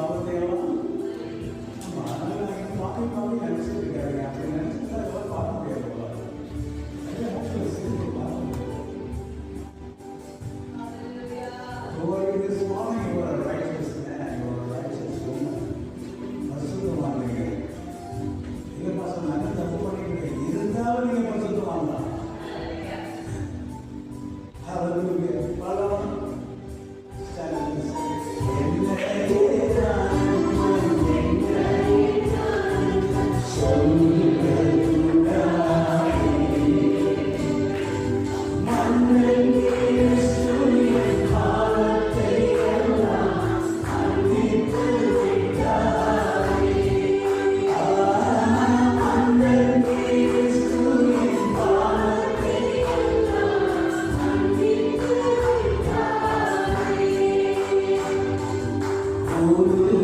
பாவத்தை எல்லாம் ஆமா அதனால பாவி பாவி நினைச்சிட்டு இருக்காரு. அப்படி நினைச்சிட்டு அதெல்லாம் பார்க்க முடியாது போல. This morning you are a righteous man, you are a righteous woman. பரிசுத்தவான்களே, இதை பாசம் நல்ல தப்பு பண்ணிக்கிறீங்க, இருந்தாலும் நீங்க பரிசுத்தவான் தான். Hallelujah. Follow. Stand and sing. Oh